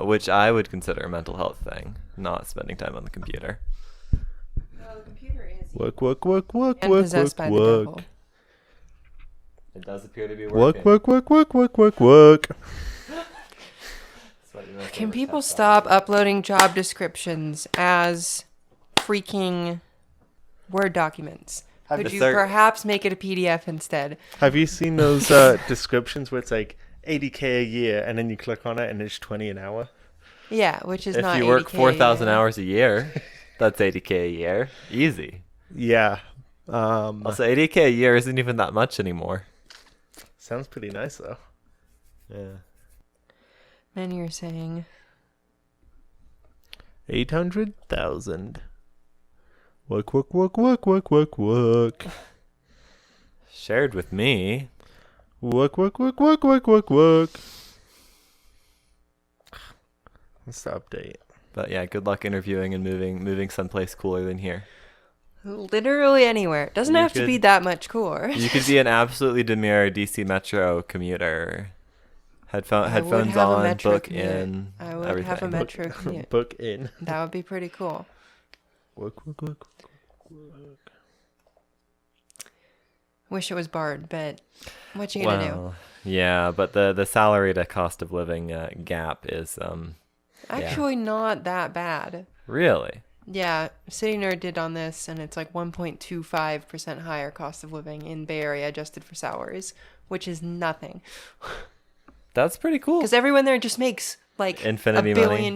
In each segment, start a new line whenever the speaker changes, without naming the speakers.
Which I would consider a mental health thing, not spending time on the computer.
No, the computer is
Work,
and possessed by the devil.
It does appear to be
work,
working.
work.
Can people stop uploading job descriptions as freaking Word documents? Could you perhaps make it a PDF instead?
Have you seen those descriptions where it's like 80K a year, and then you click on it and it's 20 an hour?
Yeah, which is not 80K.
If you work 4,000 hours a year, that's 80K a year. Easy.
Yeah.
Also, 80K a year isn't even that much anymore.
Sounds pretty nice, though.
Yeah.
And you're saying
800,000. Work.
Shared with me.
Work. What's the update?
But yeah, good luck interviewing and moving someplace cooler than here.
literally anywhere. It doesn't have to be that much cooler.
You could be an absolutely demure DC Metro commuter. Headphones on, book in.
I would have a metro commute.
Book in.
That would be pretty cool.
Work.
Wish it was barred, but what you gonna do?
Yeah, but the salary to cost of living gap is
actually not that bad.
Really?
Yeah, City Nerd did on this, and it's like 1.25% higher cost of living in Bay Area adjusted for salaries, which is nothing.
That's pretty cool.
Because everyone there just makes like
infinity
$1 billion.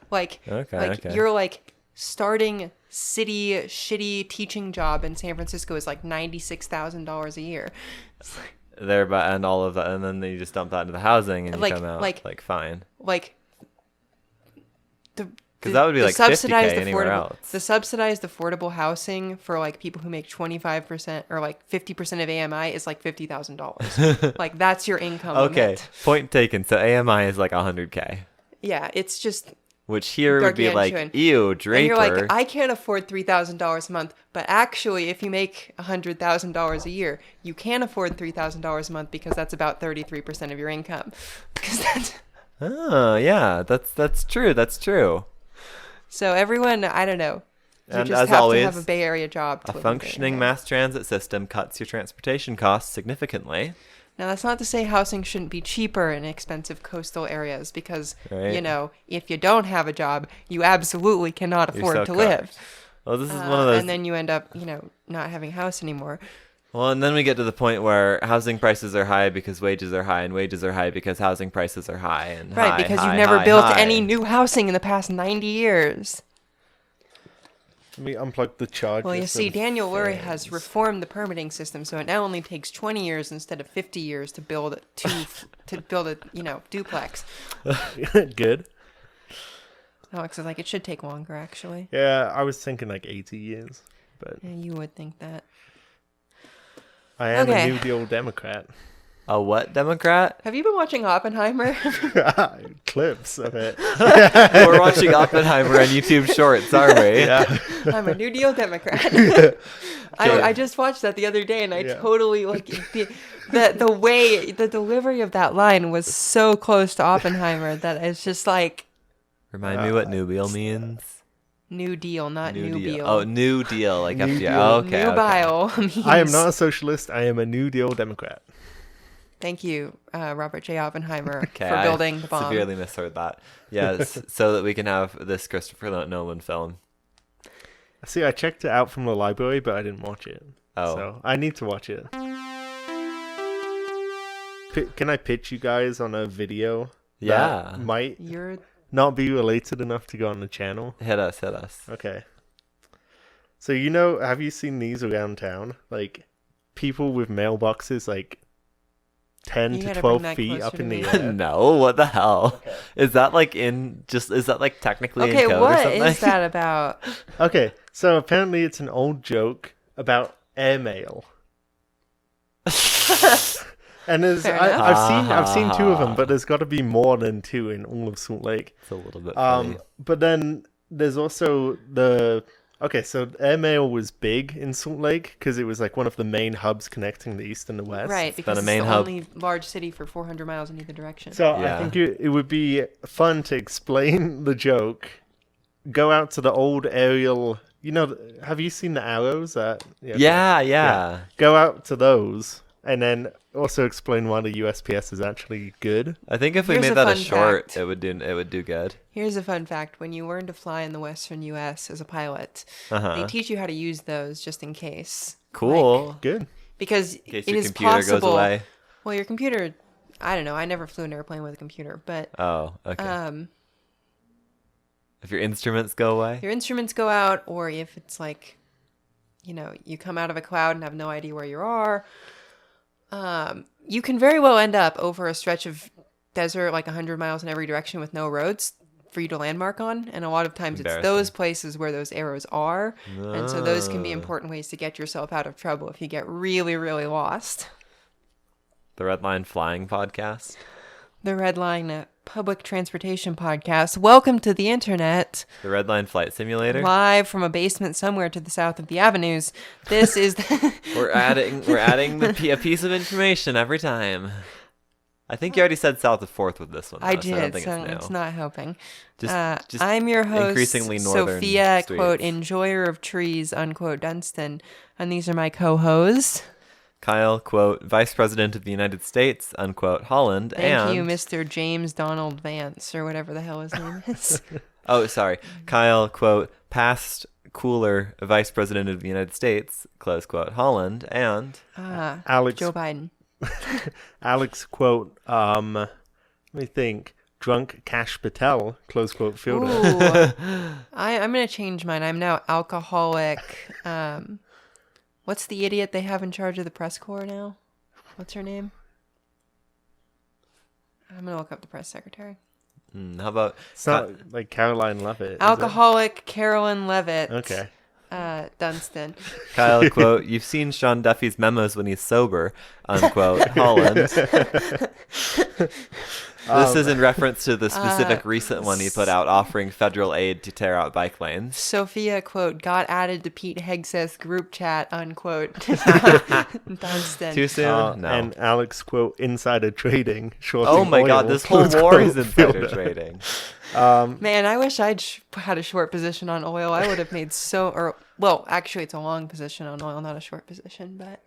Like,
okay.
You're like starting city shitty teaching job in San Francisco is like $96,000 a year.
And all of that, and then you just dump that into the housing, and you come out like fine.
Like
because that would be like 50K anywhere else.
The subsidized affordable housing for like people who make 25% or like 50% of AMI is like $50,000. Like that's your income.
Okay,
limit.
Point taken. So AMI is like 100K.
Yeah, it's just.
Which here would be like, ew, Draper.
And you're like, I can't afford $3,000 a month. But actually, if you make $100,000 a year, you can afford $3,000 a month because that's about 33% of your income. Because that's.
Oh yeah, that's true. That's true.
So everyone, I don't know. You
and
just
as
have
always,
to have a Bay Area job.
A functioning mass transit system cuts your transportation costs significantly.
Now, that's not to say housing shouldn't be cheaper in expensive coastal areas because, you know, if you don't have a job, you absolutely cannot afford to live.
Well, this is one of those.
And then you end up, not having a house anymore.
Well, and then we get to the point where housing prices are high because wages are high, and wages are high because housing prices are high. And
because you've never built any new housing in the past 90 years.
Let me unplug the charger.
Well, you see, Daniel Lurie has reformed the permitting system, so it now only takes 20 years instead of 50 years to build a duplex.
Good.
Alex is like, it should take longer, actually.
Yeah, I was thinking like 80 years, but
yeah, you would think that.
I am a New Deal Democrat.
A what Democrat?
Have you been watching Oppenheimer?
Clips of it.
We're watching Oppenheimer on YouTube Shorts, are we?
Yeah.
I'm a New Deal Democrat. I just watched that the other day, and I totally the way the delivery of that line was so close to Oppenheimer that it's just like.
Remind me what Nubile means.
New Deal, not New Deal.
Oh, New Deal, like
New
FDR.
Deal.
Oh, okay.
Nubile means...
I am not a socialist. I am a New Deal Democrat.
Thank you, Robert J. Oppenheimer, for building the bomb.
I severely misheard that. Yes, so that we can have this Christopher Nolan film.
See, I checked it out from the library, but I didn't watch it.
Oh.
So I need to watch it. Can I pitch you guys on a video?
Yeah.
That might not be related enough to go on the channel?
Hit us.
Okay. So, have you seen these around town? Like, people with mailboxes, like, 10 to 12 feet up in the air.
No, what the hell? Okay. Is that like technically in code or something?
Okay, what is that about?
Okay, so apparently it's an old joke about airmail. And I've seen two of them, but there's got to be more than two in all of Salt Lake.
It's a little bit funny.
But then there's also the Okay, so airmail was big in Salt Lake because it was like one of the main hubs connecting the east and the west.
Right, because it's the only large city for 400 miles in either direction.
So I think it would be fun to explain the joke. Go out to the old aerial... have you seen the arrows?
Yeah.
Go out to those, and then also explain why the USPS is actually good.
I think if we made that a short, it would do good.
Here's a fun fact: when you learn to fly in the Western U.S. as a pilot, they teach you how to use those just in case.
Cool,
good.
Because
in case
it
your
is
computer
possible.
Goes away.
Well, your computer. I don't know. I never flew an airplane with a computer, but.
Oh, okay. If your instruments go away?
Your instruments go out, or if it's like, you come out of a cloud and have no idea where you are, you can very well end up over a stretch of desert, like 100 miles in every direction with no roads for you to landmark on. And a lot of times it's those places where those arrows are. And so those can be important ways to get yourself out of trouble if you get really, really lost.
The Red Line Flying Podcast?
The Red Line Public Transportation Podcast. Welcome to the internet.
The Red Line Flight Simulator.
Live from a basement somewhere to the south of the avenues. This is
we're adding a piece of information every time. I think you already said south of 4th with this one.
I did,
so I don't think
it's not helping.
Just
I'm your host,
increasingly northern
Sophia,
streets.
quote, enjoyer of trees, unquote, Dunstan. And these are my co-hosts.
Kyle, quote, Vice President of the United States, unquote, Holland,
Thank you, Mr. James Donald Vance, or whatever the hell his name is.
Oh, sorry. Kyle, quote, past cooler Vice President of the United States, close quote, Holland, and...
Alex,
Joe Biden.
Alex, quote, let me think, drunk Kash Patel, close quote, Fielder.
Ooh, I'm going to change mine. I'm now alcoholic... What's the idiot they have in charge of the press corps now? What's her name? I'm going to look up the press secretary.
How about...
It's not like Caroline Levitt.
Alcoholic Carolyn Levitt.
Okay.
Dunstan.
Kyle, quote, you've seen Sean Duffy's memos when he's sober, unquote, Holland. This is in reference to the specific recent one he put out offering federal aid to tear out bike lanes.
Sophia, quote, got added to Pete Hegseth's group chat, unquote. Dunstan.
Too soon? No.
And Alex, quote, insider trading.
Oh my god, this whole war is insider trading.
Man, I wish I'd had a short position on oil. I would have made actually it's a long position on oil, not a short position, but...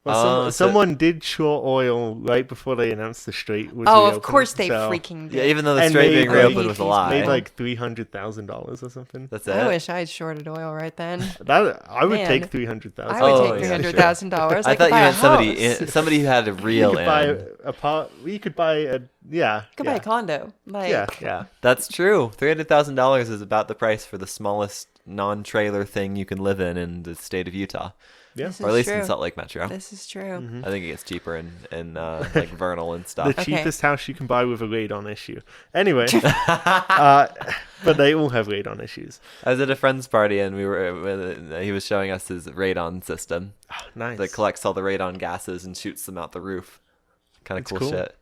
Well, someone did short oil right before they announced the strait was
reopened. Of course they freaking did.
Yeah, even though the strait being reopened was a lie.
Made like $300,000 or something.
That's it.
I wish I'd shorted oil right then.
I would take $300,000.
I would take $300,000.
I thought you meant somebody who had a real
you could buy a part. You could buy a buy
a condo.
Yeah, that's true. $300,000 is about the price for the smallest non-trailer thing you can live in the state of Utah.
Yeah.
Or at least in Salt Lake Metro.
This is true.
Mm-hmm. I think it gets cheaper in like Vernal and stuff.
The cheapest house you can buy with a radon issue. Anyway, but they all have radon issues.
I was at a friend's party and he was showing us his radon system.
Oh, nice.
That collects all the radon gases and shoots them out the roof. Kind of cool shit.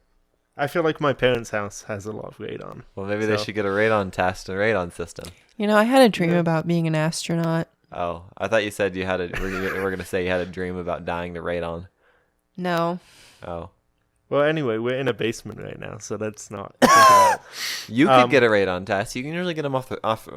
I feel like my parents' house has a lot of radon.
Well, maybe they should get a radon test and radon system.
I had a dream about being an astronaut.
Oh, I thought you said you had we're going to say you had a dream about dying to radon.
No.
Oh.
Well, anyway, we're in a basement right now, so that's not...
You could get a radon test. You can usually get them off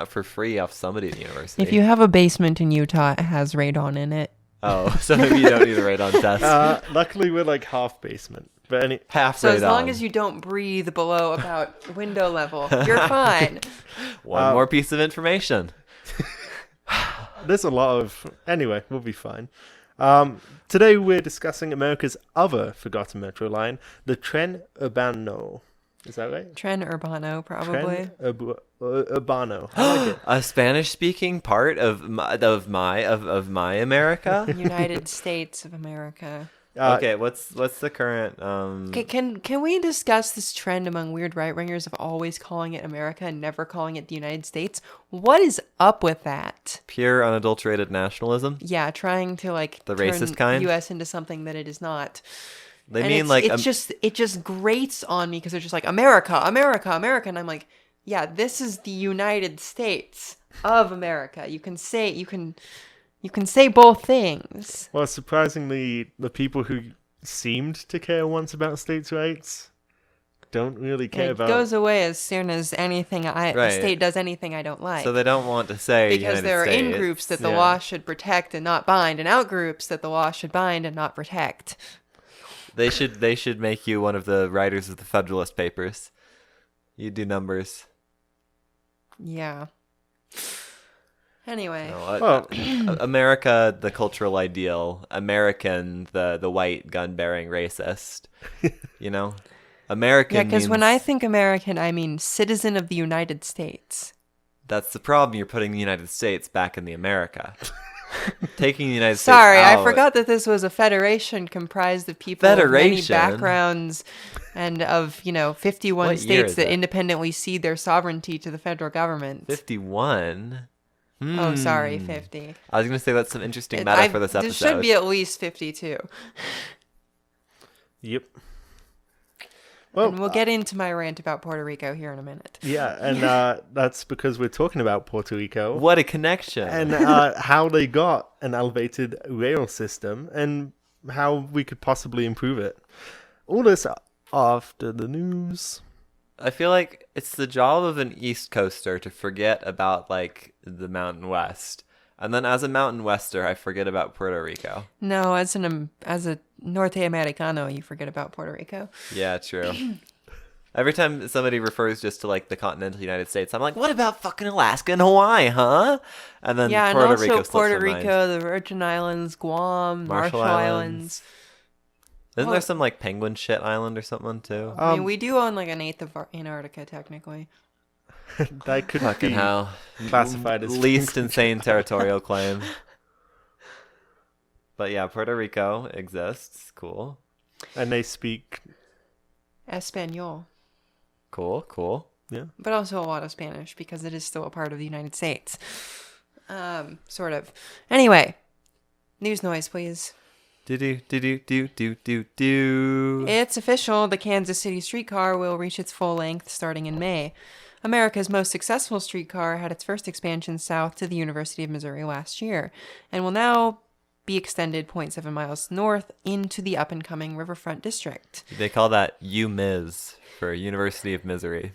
for free off somebody at the university.
If you have a basement in Utah, it has radon in it.
Oh, so maybe you don't need a radon test.
Luckily, we're like half basement. But
half
so
radon.
As long as you don't breathe below about window level, you're fine.
One more piece of information.
There's a lot of... Anyway, we'll be fine. Today we're discussing America's other forgotten metro line, the Tren Urbano. Is that right?
Tren Urbano, probably.
Tren Urbano. I like it.
A Spanish-speaking part of my America?
United States of America.
Okay, what's the current...
Can we discuss this trend among weird right-wingers of always calling it America and never calling it the United States? What is up with that?
Pure unadulterated nationalism?
Yeah, trying to
the
turn
racist kind?
U.S. into something that it is not.
They
and
mean
it just grates on me because they're just like America, America, America, and I'm like, yeah, this is the United States. of America. You can say both things.
Well, surprisingly, the people who seemed to care once about states' rights don't really care
It
about.
goes away as soon as a
Right.
state does anything I don't like.
So they don't want to say
because
United
there are
States.
in-groups that the
Yeah.
law should protect and not bind, and out-groups that the law should bind and not protect.
They should make you one of the writers of the Federalist Papers. You do numbers.
Yeah. Anyway.
No,
Well,
America, the cultural ideal. American, the white gun-bearing racist. You know, American.
Yeah, because when I
means-
think American, I mean citizen of the United States.
that's the problem. You're putting the United States back in the America. Taking the United States
Sorry, I
out.
forgot that this was a federation comprised of people of many
Federation?
backgrounds and of, 51
What year
states
is
that
it?
independently cede their sovereignty to the federal government.
51.
Oh, sorry, 50.
I was gonna say that's some interesting meta for this episode.
There should be at least 52.
yep.
And we'll get into my rant about Puerto Rico here in a minute.
Yeah, and that's because we're talking about Puerto Rico
What a connection!
and how they got an elevated rail system and how we could possibly improve it. All this after the news.
I feel like it's the job of an East Coaster to forget about like the Mountain West, and then as a Mountain Wester, I forget about Puerto Rico.
No, as a Norte Americano, you forget about Puerto Rico.
Yeah, true. Every time somebody refers just to like the continental United States, I'm like, what about fucking Alaska and Hawaii, huh? And then
Yeah,
Puerto
and also
Rico slips
Puerto
my mind.
Rico, the Virgin Islands, Guam,
Marshall
Marshall Islands.
Isn't
Well-
there some like penguin shit island or something too?
I mean, we do own like an eighth of Antarctica, technically.
That could
Fucking
be
hell.
classified as
Least insane territorial claim. But yeah, Puerto Rico exists. Cool.
and they speak.
Espanol.
Cool.
Yeah.
But also a lot of Spanish because it is still a part of the United States. Sort of. Anyway, news noise, please.
Do.
It's official. The Kansas City Streetcar will reach its full length starting in May. America's most successful streetcar had its first expansion south to the University of Missouri last year and will now be extended 0.7 miles north into the up-and-coming Riverfront District.
They call that UMiz for University of Missouri.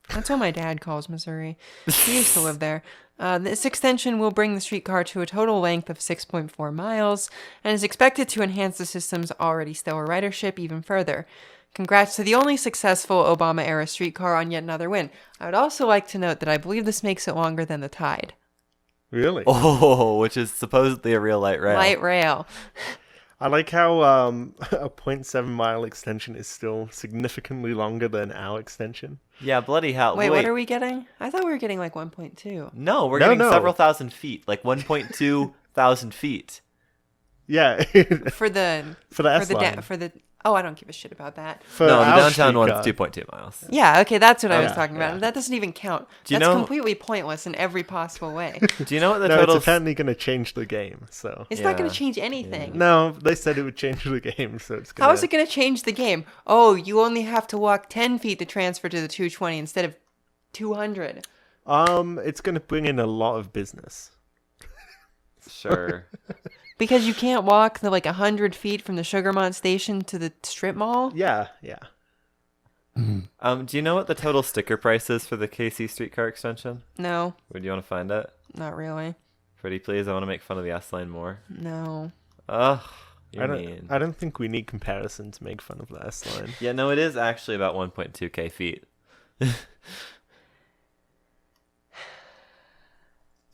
That's what my dad calls Missouri. He used to live there. This extension will bring the streetcar to a total length of 6.4 miles and is expected to enhance the system's already stellar ridership even further. Congrats to the only successful Obama-era streetcar on yet another win. I would also like to note that I believe this makes it longer than the Tide.
Really?
Oh, which is supposedly a real light rail.
Light rail.
I like how a 0.7 mile extension is still significantly longer than our extension.
Yeah, bloody hell.
Wait, what are we getting? I thought we were getting like 1.2.
No, we're
No,
getting
no.
several thousand feet, like 1.2 thousand feet.
Yeah,
For the
for the S line.
I don't give a shit about that.
For
No, the
our
downtown
streetcar.
one's 2.2 miles.
Yeah, okay, that's what I was
Yeah,
talking about.
yeah.
That doesn't even count.
Do you
That's
know-
completely pointless in every possible way.
Do you know what the
No,
total?
it's apparently going to change the game. So
It's not going
Yeah.
to change anything.
no, they said it would change the game. So it's
How
gonna...
is it going to change the game? Oh, you only have to walk 10 feet to transfer to the 220 instead of 200.
It's going to bring in a lot of business.
Sure.
Because you can't walk the 100 feet from the Sugarmont station to the strip mall?
Yeah.
Do you know what the total sticker price is for the KC streetcar extension?
No,
Would you want to find it?
not really.
Pretty please, I want to make fun of the S line more.
No.
Ugh, you mean.
I don't think we need comparison to make fun of the S line.
Yeah, no, it is actually about 1.2k feet.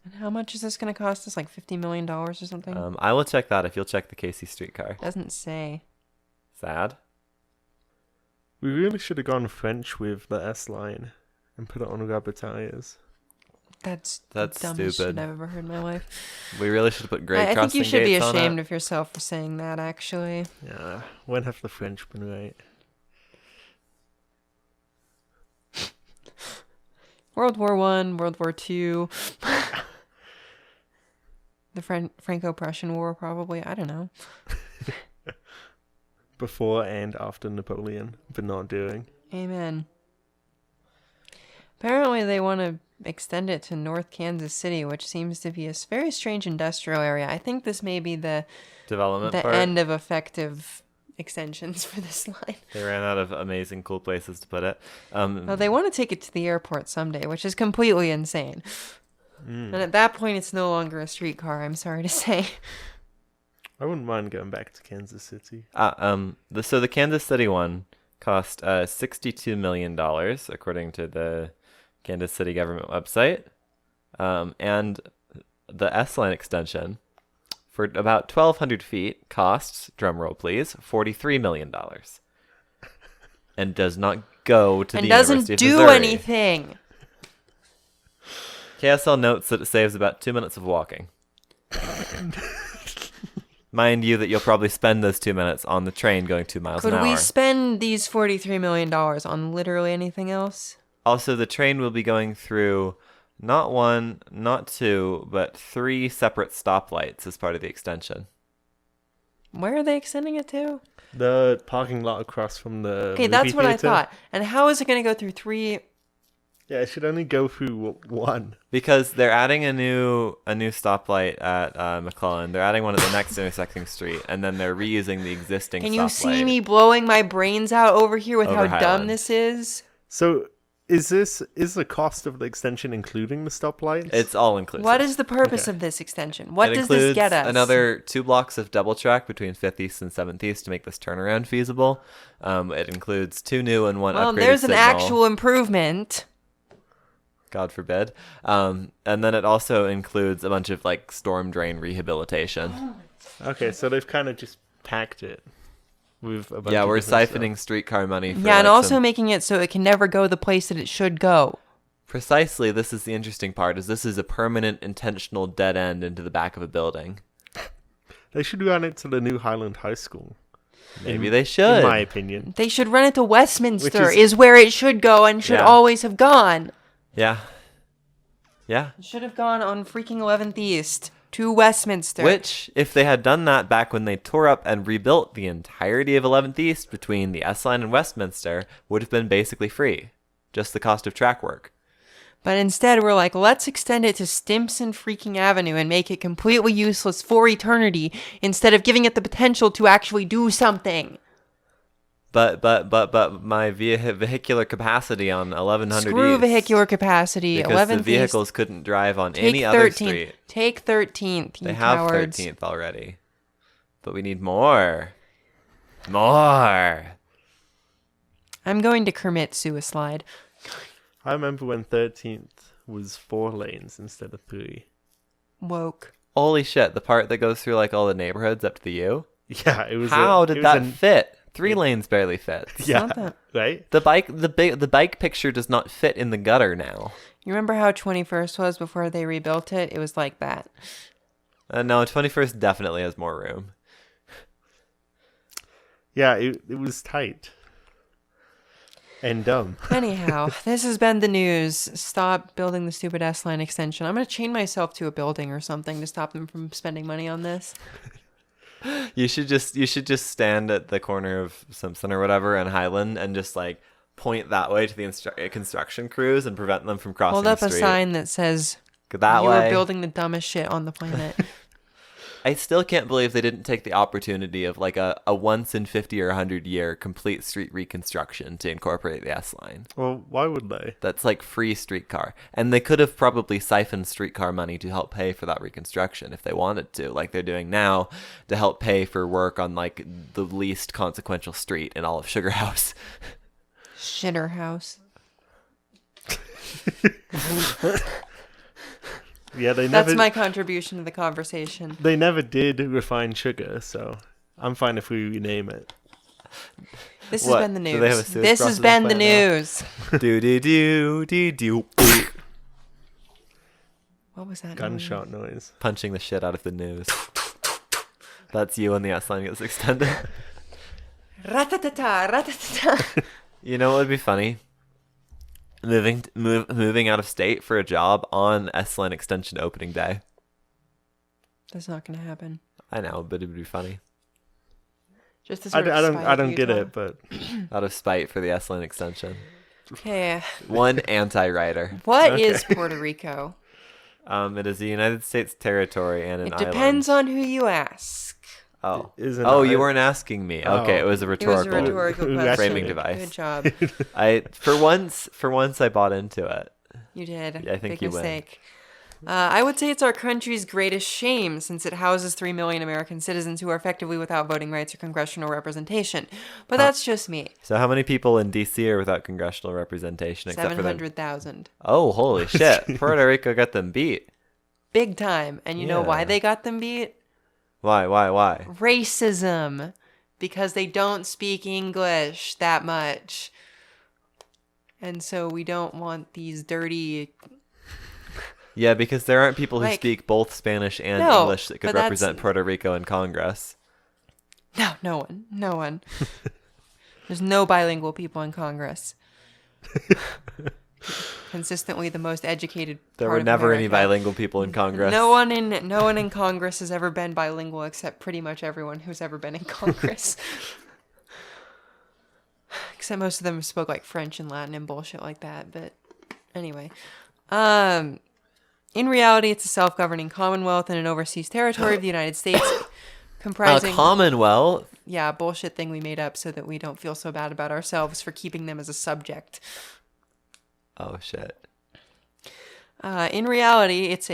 And how much is this going to cost us? Like $50 million or something?
I will check that if you'll check the KC streetcar.
Doesn't say.
Sad.
We really should have gone French with the S line and put it on rubber tires.
That's
That's
the dumbest shit
stupid.
I've ever heard in my life.
We really should have put grade
I think
crossing
you should be
gates on
ashamed
it.
of yourself for saying that, actually.
Yeah, when have the French been right?
World War One, World War Two, the Franco-Prussian War, probably. I don't know.
Before and after Napoleon, but not during.
Amen. Apparently, they want to extend it to North Kansas City, which seems to be a very strange industrial area. I think this may be the
Development part.
end of effective extensions for this line.
They ran out of amazing, cool places to put it.
Well, they want to take it to the airport someday, which is completely insane. And at that point, it's no longer a streetcar, I'm sorry to say.
I wouldn't mind going back to Kansas City.
So the Kansas City one cost $62 million, according to the Kansas City government website. And the S-Line extension for about 1,200 feet costs, drumroll please, $43 million. And does not go to the University of Missouri.
And doesn't do anything.
KSL notes that it saves about 2 minutes of walking. Mind you that you'll probably spend those 2 minutes on the train going 2 miles an hour.
Could we spend these $43 million on literally anything else?
Also, the train will be going through not one, not two, but 3 separate stoplights as part of the extension.
Where are they extending it to?
The parking lot across from the
Okay, that's what I thought. And how is it going to go through 3?
Yeah, it should only go through 1.
Because they're adding a new stoplight at McClellan. They're adding one at the next intersecting street, and then they're reusing the existing stoplight.
Can you see me blowing my brains out over here with
Over
how dumb
Highland.
this is?
So is the cost of the extension including the stoplights?
It's all inclusive.
What is the purpose
Okay.
of this extension? What
It
does this
includes
get us?
another 2 blocks of double track between 5th East and 7th East to make this turnaround feasible. It includes 2 new and 1 upgraded
there's an
signal.
actual improvement.
God forbid. And then it also includes a bunch of like storm drain rehabilitation.
Okay, so they've kind of just packed it with a bunch
Yeah,
of
we're
different
siphoning streetcar money. For
Yeah, and
like
also
some-
making it so it can never go the place that it should go.
Precisely, this is the interesting part, is this is a permanent intentional dead end into the back of a building.
stuff. They should run it to the new Highland High School.
Maybe they should.
In my opinion.
They should run it to Westminster,
Which
is where it should go and should
Yeah.
always have gone.
Yeah. Yeah.
It should have gone on freaking 11th East to Westminster.
Which, if they had done that back when they tore up and rebuilt the entirety of 11th East between the S-Line and Westminster, would have been basically free. Just the cost of track work.
But instead, we're like, let's extend it to Stimson freaking Avenue and make it completely useless for eternity instead of giving it the potential to actually do something.
But my vehicular capacity on 1100
Screw
East,
vehicular capacity.
because
11th
the vehicles
East,
couldn't drive on
take
any
13th.
other street.
Take 13th, you
They have
cowards.
13th already. But we need more. More.
I'm going to commit suicide.
I remember when 13th was 4 lanes instead of 3.
Woke.
Holy shit, the part that goes through like all the neighborhoods up to the U?
Yeah, it was.
How
it
did
was
that fit? 3 lanes barely fits.
Yeah,
not that-
right.
The bike picture does not fit in the gutter now.
You remember how 21st was before they rebuilt it? It was like that.
No, 21st definitely has more room.
Yeah, it was tight and dumb.
Anyhow, this has been the news. Stop building the stupid S-Line extension. I'm going to chain myself to a building or something to stop them from spending money on this.
You should just stand at the corner of Simpson or whatever in Highland and just like point that way to the construction crews and prevent them from crossing
Hold up
the
a
street.
sign that says,
Go that
you
way.
are building the dumbest shit on the planet.
I still can't believe they didn't take the opportunity of like a once in 50 or 100 year complete street reconstruction to incorporate the S-Line.
Well, why would they?
That's like free streetcar. And they could have probably siphoned streetcar money to help pay for that reconstruction if they wanted to, like they're doing now, to help pay for work on like the least consequential street in all of Sugar House.
Shitter house.
Yeah, they
That's
never.
my contribution to the conversation.
They never did refine sugar, so I'm fine if we rename it.
This
What?
has been the
Do they have a
news.
sewage
This has
processing
been the
plant now?
news.
Do do do do do.
What was that?
Gunshot noise.
Punching the shit out of the news. That's you when the S-Line gets extended.
Ratatata, ratatata.
You know what would be funny? Moving out of state for a job on S-Line extension opening day.
That's not going to happen.
I know, but it would be funny.
Just to
I
sort of
don't
spite
get
Utah.
it, but
Out of spite for the S-Line extension.
Okay.
One anti-writer.
What is Puerto Rico?
It is a United States territory and an
It
island.
depends on who you ask.
Oh.
Isn't
Oh,
it?
you weren't asking me.
Oh.
Okay, it was a
It was
rhetorical,
a rhetorical
Who
question.
framing device.
Good job.
I for once I bought into it.
You did.
I think
Big
you win.
mistake. I would say it's our country's greatest shame since it houses 3 million American citizens who are effectively without voting rights or congressional representation. But that's just me.
So how many people in DC are without congressional representation except for them?
700,000.
Oh, holy shit. Puerto Rico got them beat.
Big time. And you know why
Yeah.
they got them beat?
Why?
Racism. Because they don't speak English that much. And so we don't want these dirty...
Yeah, because there aren't people who
Like-
speak both Spanish and
No,
English that could
but that's-
represent Puerto Rico in Congress.
No one. There's no bilingual people in Congress. Consistently the most educated
There
part
were
of
never any
America.
bilingual people in Congress.
No one in Congress has ever been bilingual except pretty much everyone who's ever been in Congress. Except most of them spoke like French and Latin and bullshit like that. But anyway, in reality, it's a self-governing commonwealth and an overseas territory of the United States, comprising
Commonwealth.
a bullshit thing we made up so that we don't feel so bad about ourselves for keeping them as a subject.
Oh shit.
In reality, it's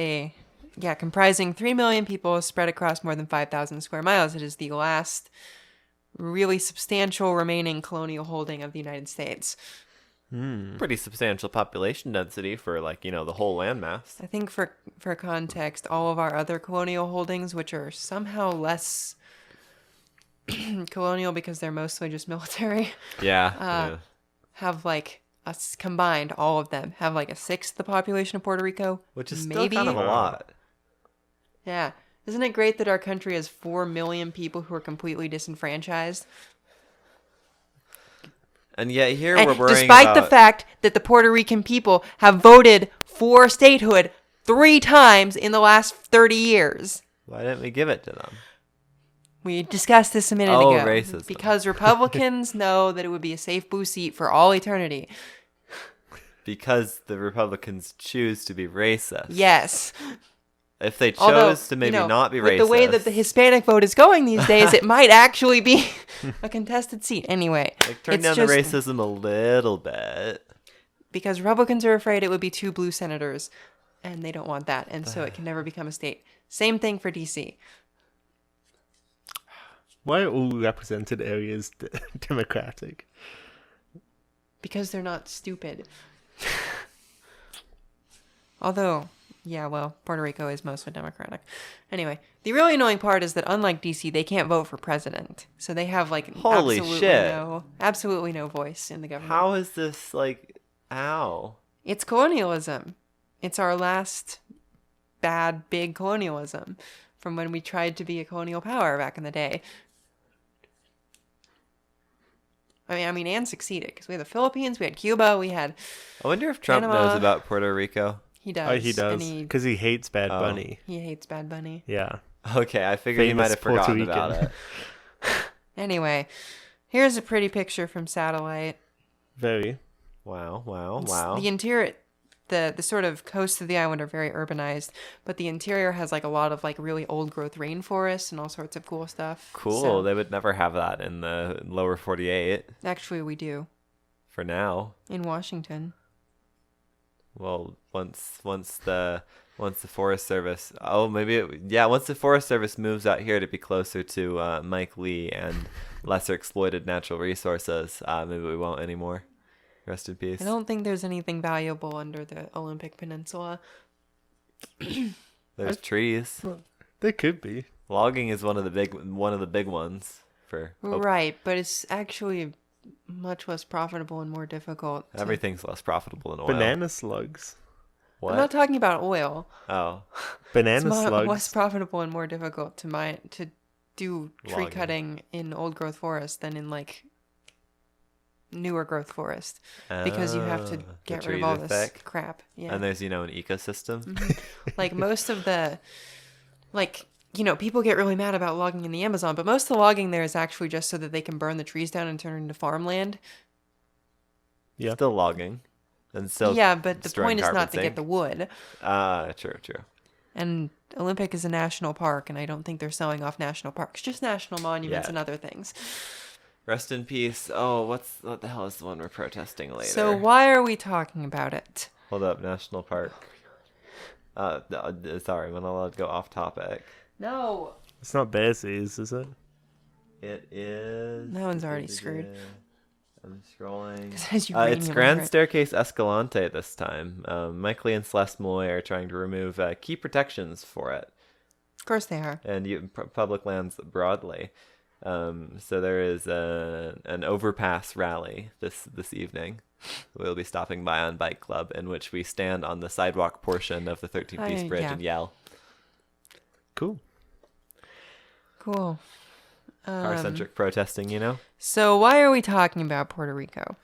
comprising 3 million people spread across more than 5,000 square miles. It is the last really substantial remaining colonial holding of the United States.
Pretty substantial population density for the whole landmass.
I think for context, all of our other colonial holdings, which are somehow less colonial because they're mostly just military,
Yeah.
have like us combined, all of them have like a sixth the population of Puerto Rico.
Which is still
maybe.
kind of a lot.
Yeah. Isn't it great that our country has 4 million people who are completely disenfranchised?
And yet here
And
we're worrying
despite the
about...
fact that the Puerto Rican people have voted for statehood 3 times in the last 30 years.
Why didn't we give it to them?
We discussed this a minute
Oh,
ago.
racism.
Because Republicans know that it would be a safe blue seat for all eternity.
Because the Republicans choose to be racist.
Yes.
If they chose
Although,
to maybe not be
with
racist.
the way that the Hispanic vote is going these days, it might actually be a contested seat. Anyway,
turn
it's
down
just
the racism a little bit.
because Republicans are afraid it would be 2 blue senators, and they don't want that, and so it can never become a state. Same thing for DC.
Why are all represented areas democratic?
Because they're not stupid. Although, Puerto Rico is mostly Democratic. Anyway, the really annoying part is that unlike DC, they can't vote for president. So they have
Holy shit.
absolutely no voice in the government.
How is this ow?
It's colonialism. It's our last bad big colonialism from when we tried to be a colonial power back in the day. I mean, and succeeded because we had the Philippines, we had Cuba, we had.
I wonder if Trump
Panama.
knows about Puerto Rico.
He does.
Oh, he does.
and
Because he hates Bad Bunny.
he hates Bad Bunny.
Yeah.
Okay, I figured he might
Famous
have
Puerto
forgotten
Rican.
about it.
Anyway, here's a pretty picture from satellite.
Very.
Wow.
The interior, the sort of coast of the island are very urbanized, but the interior has a lot of really old growth rainforests and all sorts of cool stuff.
Cool.
So,
They would never have that in the lower 48
actually, we do
for now.
in Washington.
Well, once the Forest Service, once the Forest Service moves out here to be closer to Mike Lee and lesser exploited natural resources, maybe we won't anymore. Rest in peace.
I don't think there's anything valuable under the Olympic Peninsula.
There's trees.
There could be.
Logging is one of the big ones for
Right, but it's actually much less profitable and more difficult.
everything's less profitable than oil.
Banana slugs.
What?
I'm not talking about oil.
Oh,
Banana
It's
slugs.
less profitable and more difficult to do tree
Logging.
cutting in old growth forest than in newer growth forest because you have to
the
get rid
trees
of all
are
this
thick.
crap. Yeah,
And there's an ecosystem.
most of the people get really mad about logging in the Amazon, but most of the logging there is actually just so that they can burn the trees down and turn it into farmland.
Yeah.
Still logging. And still
Yeah, but the
destroying
point is
carbon
not to get
sink.
the wood.
True.
And Olympic is a national park, and I don't think they're selling off national parks, just national monuments
Yeah.
and other things.
Rest in peace. Oh, what the hell is the one we're protesting later?
So why are we talking about it?
Hold up, national park. Sorry, I'm not allowed to go off topic.
No.
It's not Bearsies, is it?
It is.
That one's already screwed.
I'm scrolling.
It says uranium
It's
under
Grand
it.
Staircase Escalante this time. Mike Lee and Celeste Moy are trying to remove key protections for it,
Of course they are.
and public lands broadly. So there is an overpass rally this evening. We'll be stopping by on Bike Club, in which we stand on the sidewalk portion of the 13th East Bridge
yeah.
and yell.
Cool.
Cool.
Car-centric protesting, you know?
So why are we talking about Puerto Rico?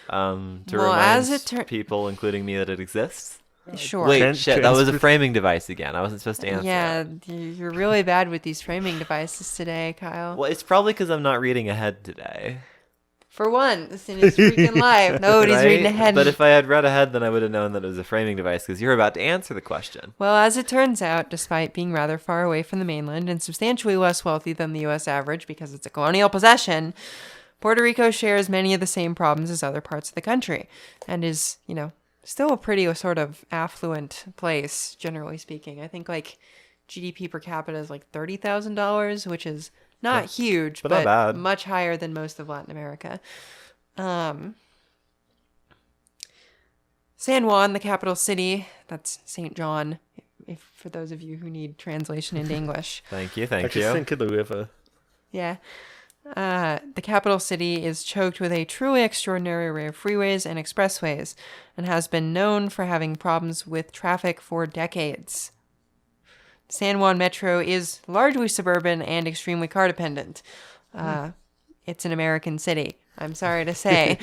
To
Well,
remind
as it
people, including me, that it exists.
Sure.
Wait,
Tran-
shit, that was a
transport-
framing device again. I wasn't supposed to answer.
Yeah,
it.
you're really bad with these framing devices today, Kyle.
Well, it's probably because I'm not reading ahead today.
For one, this thing is freaking live. Nobody's
Right?
reading ahead.
But if I had read ahead, then I would have known that it was a framing device because you're about to answer the question.
Well, as it turns out, despite being rather far away from the mainland and substantially less wealthy than the U.S. average because it's a colonial possession, Puerto Rico shares many of the same problems as other parts of the country and is, still a pretty sort of affluent place, generally speaking. I think like GDP per capita is like $30,000, which is not huge,
but not bad.
much higher than most of Latin America. San Juan, the capital city, that's St. John, if for those of you who need translation into English.
Thank you.
I just think of the river.
Yeah. The capital city is choked with a truly extraordinary array of freeways and expressways and has been known for having problems with traffic for decades. San Juan Metro is largely suburban and extremely car dependent. It's an American city, I'm sorry to say.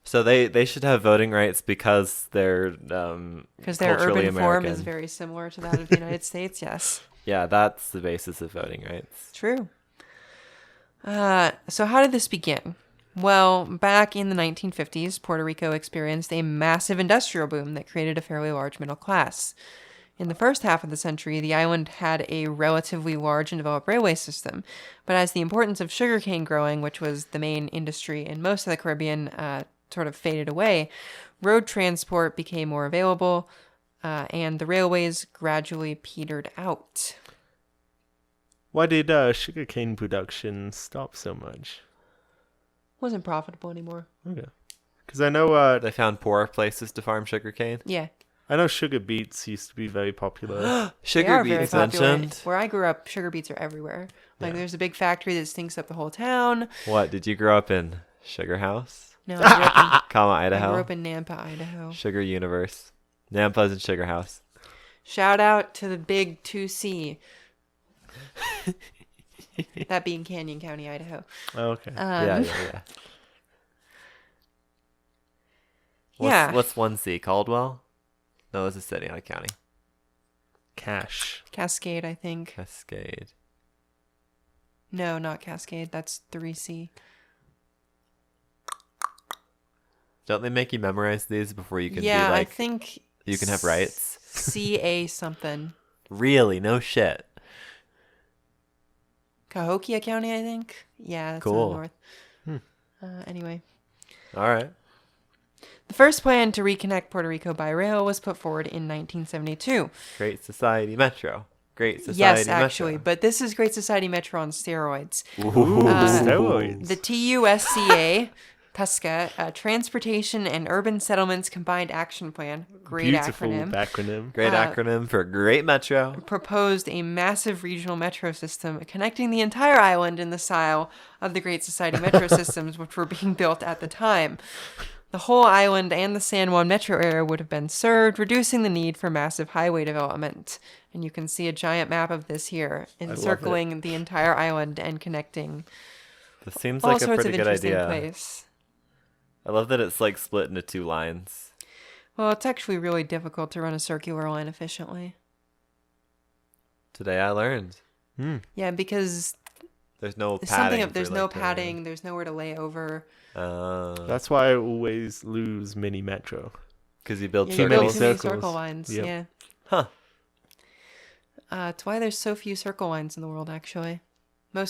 So they should have voting rights because they're
Because their
culturally
urban form
American.
is very similar to that of the United States, yes.
Yeah, that's the basis of voting rights.
True. So how did this begin? Well, back in the 1950s, Puerto Rico experienced a massive industrial boom that created a fairly large middle class. In the first half of the century, the island had a relatively large and developed railway system, but as the importance of sugarcane growing, which was the main industry in most of the Caribbean, sort of faded away, road transport became more available, and the railways gradually petered out.
Why did sugarcane production stop so much?
Wasn't profitable anymore.
Okay. Because I know
They found poorer places to farm sugarcane.
Yeah.
I know sugar beets used to be very popular.
They
Sugar
are very
beets
popular.
mentioned.
Where I grew up, sugar beets are everywhere. Like,
Yeah.
there's a big factory that stinks up the whole town.
What, did you grow up in Sugar House?
No, I
Comma,
grew
Idaho?
up in Nampa, Idaho.
Sugar Universe. Nampa's and Sugar House.
Shout out to the big 2C. That being Canyon County, Idaho.
Oh, okay.
Yeah.
Yeah.
What's 1C? Caldwell? No, it's a city, not a county.
Cash.
Cascade, I think.
Cascade.
No, not Cascade. That's 3C.
Don't they make you memorize these before you can
Yeah,
be like,
I think
you can have rights?
CA something.
Really? No shit.
Cahokia County, I think. Yeah, that's
Cool.
in the north. Anyway.
All right.
The first plan to reconnect Puerto Rico by rail was put forward in 1972.
Great Society Metro. Great Society
Yes,
Metro.
actually, but this is Great Society Metro on steroids.
Ooh,
Uh,
steroids.
The TUSCA, TUSCA, Transportation and Urban Settlements Combined Action Plan, great
Beautiful
acronym,
acronym.
Great acronym for Great Metro.
proposed a massive regional metro system connecting the entire island in the style of the Great Society metro systems which were being built at the time. The whole island and the San Juan metro area would have been served, reducing the need for massive highway development. And you can see a giant map of this here, encircling the entire island and connecting
This seems
all
like a
sorts of
pretty good
interesting
idea.
places.
I love that it's like split into two lines.
Well, it's actually really difficult to run a circular line efficiently.
Today I learned.
Yeah, because
There's no
There's
padding.
there's no padding. There's nowhere to lay over.
That's why I always lose mini metro.
Because you build
You
many
build
circles.
too many
circles.
circle lines.
Yep.
Yeah.
Huh.
It's why there's so few circle lines in the world, actually.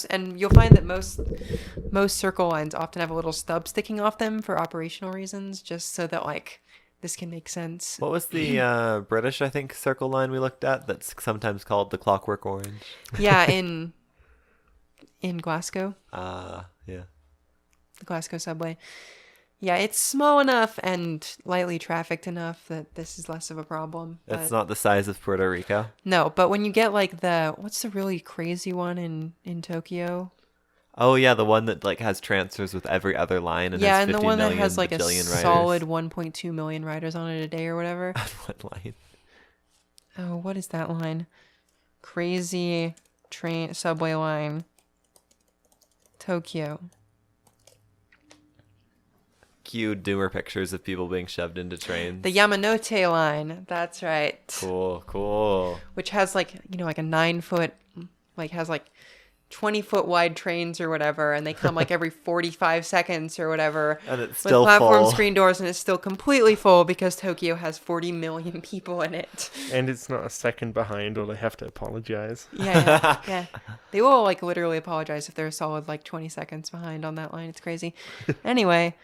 And you'll find that most circle lines often have a little stub sticking off them for operational reasons, just so that like this can make sense.
What was the British, I think, circle line we looked at that's sometimes called the Clockwork Orange?
Yeah, in Glasgow,
Yeah.
the Glasgow subway. Yeah, it's small enough and lightly trafficked enough that this is less of a problem.
It's
But
not the size of Puerto Rico.
no, but when you get like what's the really crazy one in Tokyo?
Oh yeah, the one that like has transfers with every other line and
Yeah,
has
and
50
the one that
million
has like a
bajillion riders.
solid 1.2 million riders on it a day or whatever.
What line?
Oh, what is that line? Crazy train subway line. Tokyo.
Cute doomer pictures of people being shoved into trains.
The Yamanote line. That's right.
Cool.
Which has like, like a 9-foot, like has like 20-foot wide trains or whatever, and they come like every 45 seconds or whatever.
And it's still
with platform
full.
screen doors, and it's still completely full because Tokyo has 40 million people in it.
And it's not a second behind, or they have to apologize.
Yeah. They will like literally apologize if they're a solid like 20 seconds behind on that line. It's crazy. Anyway,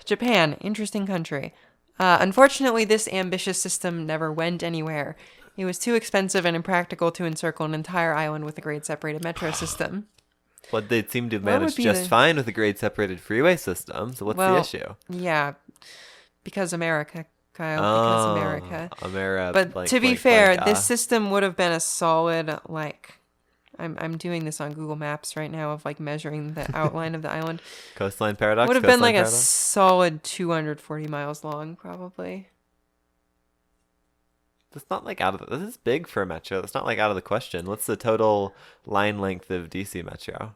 Japan, interesting country. Unfortunately, this ambitious system never went anywhere. It was too expensive and impractical to encircle an entire island with a grade separated metro system.
But they seem to have
What would
managed
be
just
the-
fine with a grade separated freeway system. So what's the issue?
Yeah, because America, Kyle. Because America.
America.
But to be fair, this system would have been a solid like. I'm doing this on Google Maps right now of like measuring the outline of the island.
Coastline paradox.
Would have been like a
paradox?
solid 240 miles long, probably.
That's not like out of this is big for a metro. That's not like out of the question. What's the total line length of DC Metro?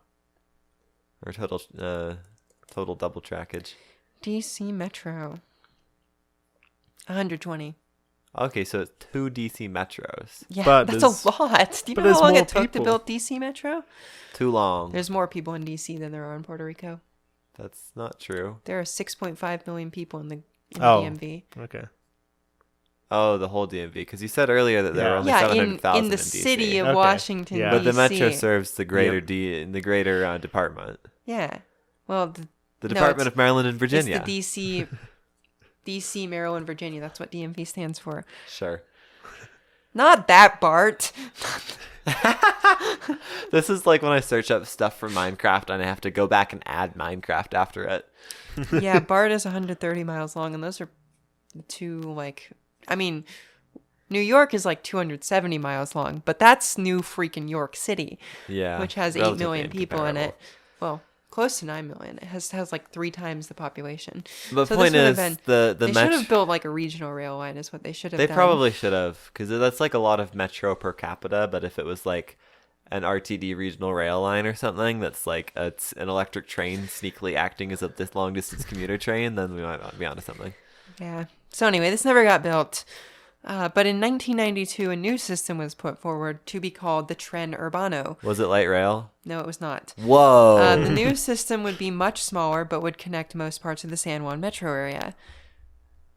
Or total double trackage?
DC Metro. 120.
Okay, so it's 2 DC Metros.
Yeah,
But
that's
there's-
a lot. Do you
but
know how
there's
long
more
it took to
people.
build DC Metro?
Too long.
There's more people in DC than there are in Puerto Rico.
That's not true.
There are 6.5 million people in the
Oh.
DMV.
Okay.
Oh, the whole DMV. Because you said earlier that there were
Yeah.
only
Yeah,
700,000
in the
DC.
city of
Okay.
Washington,
Yeah.
But the
DC.
metro serves the greater
Yep.
the greater department.
Yeah. Well,
The
No,
Department
it's-
of Maryland and Virginia.
it's the DC, Maryland, Virginia. That's what DMV stands for.
Sure.
Not that, Bart.
This is like when I search up stuff for Minecraft and I have to go back and add Minecraft after it.
Yeah, Bart is 130 miles long, and those are two, like, I mean, New York is like 270 miles long, but that's New freaking York City,
Yeah.
which has 8
relatively
million people in it.
incomparable.
Well, close to 9 million. It has like 3 times the population.
The
So
point
this would
is,
have
the
They should
metro.
have built like a regional rail line is what they should have
They
done.
probably should have, because that's like a lot of metro per capita. But if it was like an RTD regional rail line or something that's like it's an electric train sneakily acting as a this long distance commuter train, then we might be onto something.
Yeah. So anyway, this never got built. But in 1992, a new system was put forward to be called the Tren Urbano.
Was it light rail?
No, it was not.
Whoa.
The new system would be much smaller, but would connect most parts of the San Juan metro area.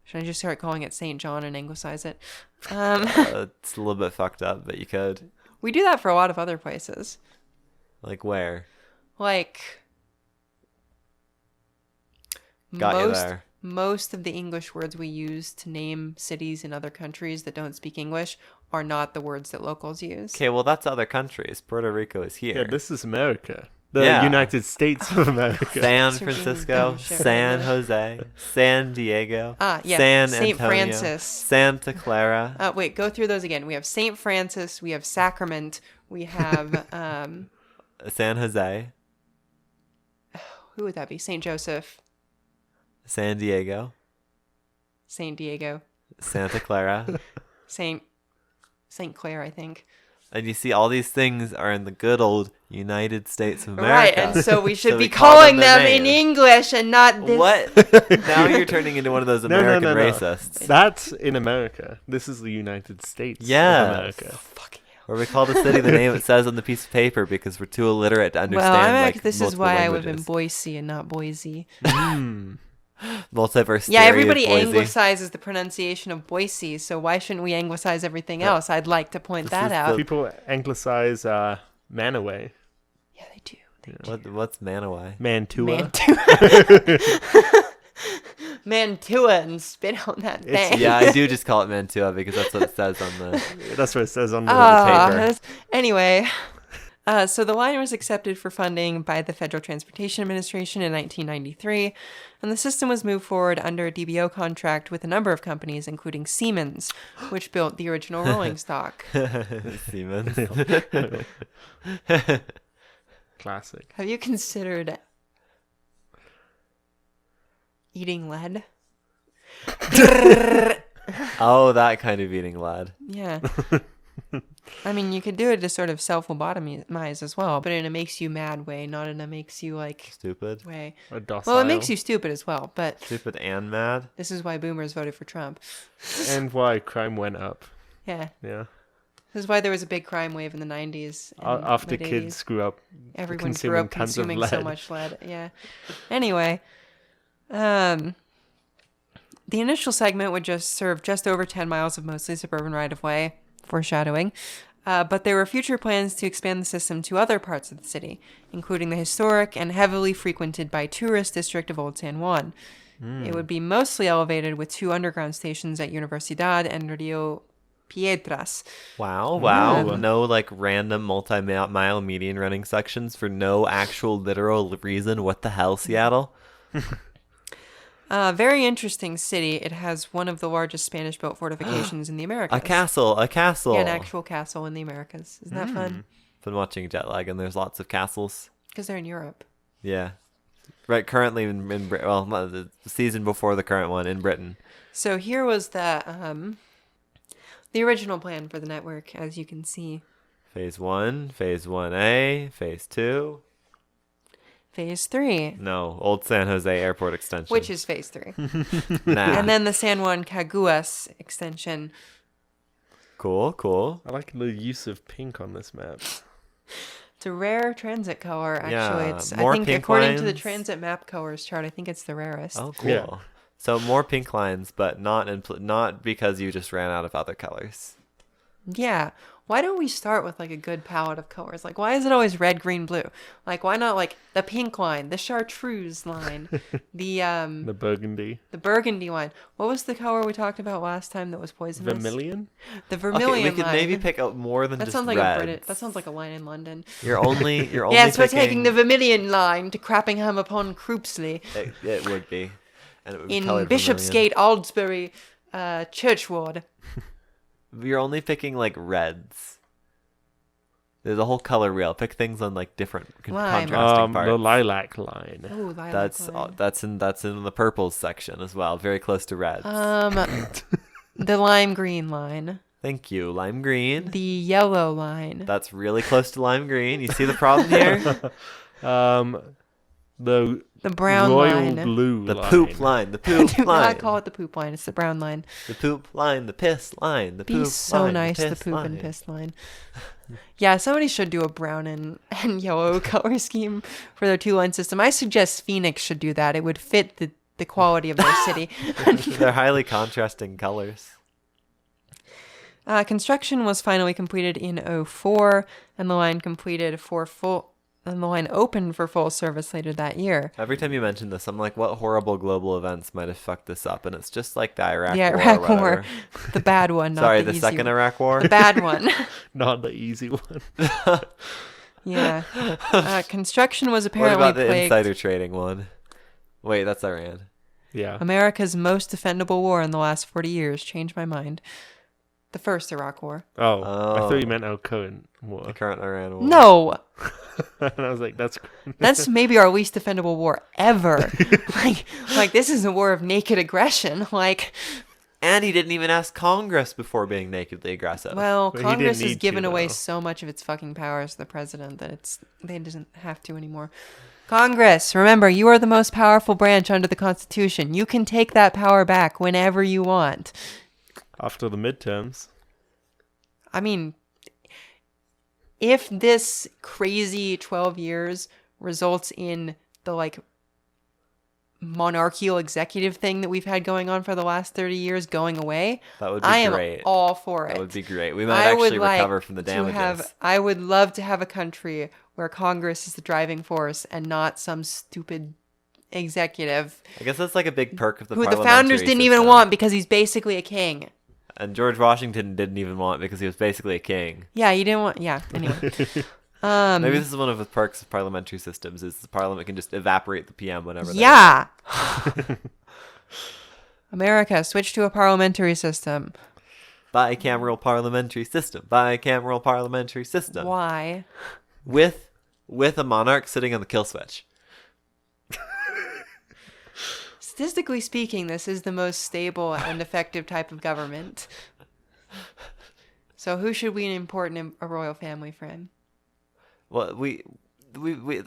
Should I just start calling it St. John and anglicize it?
It's a little bit fucked up, but you could.
We do that for a lot of other places.
Like where?
Like
Got you there.
most of the English words we use to name cities in other countries that don't speak English are not the words that locals use.
Okay, well that's other countries. Puerto Rico is here.
Yeah, this is America. The
Yeah.
United States of America.
San
Sure,
Francisco,
sure.
San Jose, San Diego,
Yeah,
San
St.
Antonio,
Francis.
Santa Clara.
Wait, go through those again. We have St. Francis, we have Sacrament, we have
San Jose,
who would that be? St. Joseph,
San Diego,
St. Diego,
Santa Clara.
St. Clair, I think.
And you see all these things are in the good old United States of
Right,
America.
and so we should
So
be
we call
calling
them
them
their
in
name.
English and not this.
What? Now you're turning into one of those
No, no,
American
no, no.
racists.
That's in America. This is the United States of
Yeah.
America.
Fucking hell.
Or we call the city the name it says on the piece of paper because we're too illiterate to understand.
This is why
languages.
I live in Boise and not Boise.
Multiverse.
Yeah, everybody
theory of Boise.
anglicizes the pronunciation of Boise, so why shouldn't we anglicize everything else? I'd like to point that out.
People anglicize Manaway.
Yeah, they do.
What's Manawai?
Mantua.
Mantua and spit on that thing.
Yeah, I do just call it Mantua because that's what it says on the.
That's what it says on the paper.
Anyway, so the line was accepted for funding by the Federal Transportation Administration in 1993, and the system was moved forward under a DBO contract with a number of companies, including Siemens, which built the original rolling stock.
Siemens.
Classic.
Have you considered eating lead?
Oh, that kind of eating lead.
Yeah. I mean, you could do it to sort of self-lobotomize as well, but in a makes you mad way, not in a makes you, like,
Stupid.
way.
Docile.
Well, it makes you stupid as well, but
Stupid and mad.
this is why boomers voted for Trump.
And why crime went up.
Yeah.
Yeah.
This is why there was a big crime wave in the 90s. and
After
late
kids
80s.
grew up
Everyone grew
consuming
up
tons of
consuming so
lead.
much lead. Yeah. Anyway, the initial segment would just serve just over 10 miles of mostly suburban right-of-way, foreshadowing. But there were future plans to expand the system to other parts of the city, including the historic and heavily frequented by tourist district of Old San Juan. It would be mostly elevated with 2 underground stations at Universidad and Rio Piedras.
Wow. No, like, random multi-mile median running sections for no actual literal reason. What the hell, Seattle?
Very interesting city. It has one of the largest Spanish-built fortifications in the Americas.
A castle.
Yeah, an actual castle in the Americas. Isn't that fun?
Been watching Jetlag, and there's lots of castles.
Because they're in Europe.
Yeah. Right, currently in Britain. Well, the season before the current one in Britain.
So here was the original plan for the network, as you can see.
Phase 1, Phase 1A, Phase 2.
Phase 3.
No, Old San Jose Airport extension.
Which is Phase 3.
Nah.
And then the San Juan Caguas extension.
Cool.
I like the use of pink on this map.
It's a rare transit color, actually.
Yeah,
It's
more
I think
pink
according to the
lines.
transit map colors chart, I think it's the rarest.
Oh, cool.
Yeah.
So more pink lines, but not because you just ran out of other colors.
Yeah. Why don't we start with, like, a good palette of colors? Like, why is it always red, green, blue? Like, why not, like, the pink line, the chartreuse line,
The burgundy.
the burgundy line? What was the color we talked about last time that was poisonous?
Vermilion?
The vermilion
Okay, we could
line.
maybe pick out more than
that
just
sounds like
reds.
that sounds like a line in London.
You're only
Yes, we're taking
picking-
the vermilion line to Crappingham upon Croopsley
It would be. And it would be
in
colored
Bishopsgate, Aldsbury, Churchward.
vermilion. You're only picking like reds. There's a whole color wheel. Pick things on like different
Lime.
contrasting parts.
The lilac line.
Oh, lilac
That's
line.
that's in the purples section as well. Very close to reds.
The lime green line.
Thank you. Lime green.
The yellow line.
That's really close to lime green. You see the problem here?
The
The brown
royal
line.
blue
The
line.
poop line. The poop
Do
line.
not call it the poop line. It's the brown line.
The poop line. The piss line. The
Be
poop
so
line.
nice, the
piss
poop
line.
and piss line. Yeah, somebody should do a brown and yellow color scheme for their 2-line system. I suggest Phoenix should do that. It would fit the quality of their city.
They're highly contrasting colors.
Construction was finally completed in 2004, and the line opened for full service later that year.
Every time you mention this, I'm like, what horrible global events might have fucked this up? And it's just like the Iraq
The
War.
Iraq
or
War,
whatever.
the bad one, not
Sorry,
the
the
easy
second
one.
Iraq War?
The bad one.
Not the easy one.
Yeah. Construction was
What
apparently
about the
plagued.
insider trading one? Wait, that's Iran.
Yeah.
America's most defendable war in the last 40 years. Changed my mind. The first Iraq War.
Oh, I
Oh.
thought you meant our current
The
war.
current Iran War.
No,
And I was like, that's...
that's maybe our least defendable war ever. like this is a war of naked aggression. Like,
And he didn't even ask Congress before being nakedly aggressive.
well,
But he didn't
Congress has
need
given
to,
away
though.
so much of its fucking powers to the president that they doesn't have to anymore. Congress, remember, you are the most powerful branch under the Constitution. You can take that power back whenever you want.
After the midterms.
I mean, if this crazy 12 years results in the like monarchical executive thing that we've had going on for the last 30 years going away,
That would be
I am
great.
all for it.
That would be great. We might actually recover from the damages.
I would love to have a country where Congress is the driving force and not some stupid executive
I guess that's like a big perk of the
who the
parliamentary
founders didn't even
system.
want because he's basically a king.
And George Washington didn't even want it because he was basically a king.
Yeah, you didn't want. Yeah, anyway.
Maybe this is one of the perks of parliamentary systems: is the parliament can just evaporate the PM whenever.
Yeah. America, switch to a parliamentary system.
Bicameral parliamentary system. Bicameral parliamentary system.
Why?
With a monarch sitting on the kill switch.
Statistically speaking, this is the most stable and effective type of government. So who should we import in a royal family from?
Well, we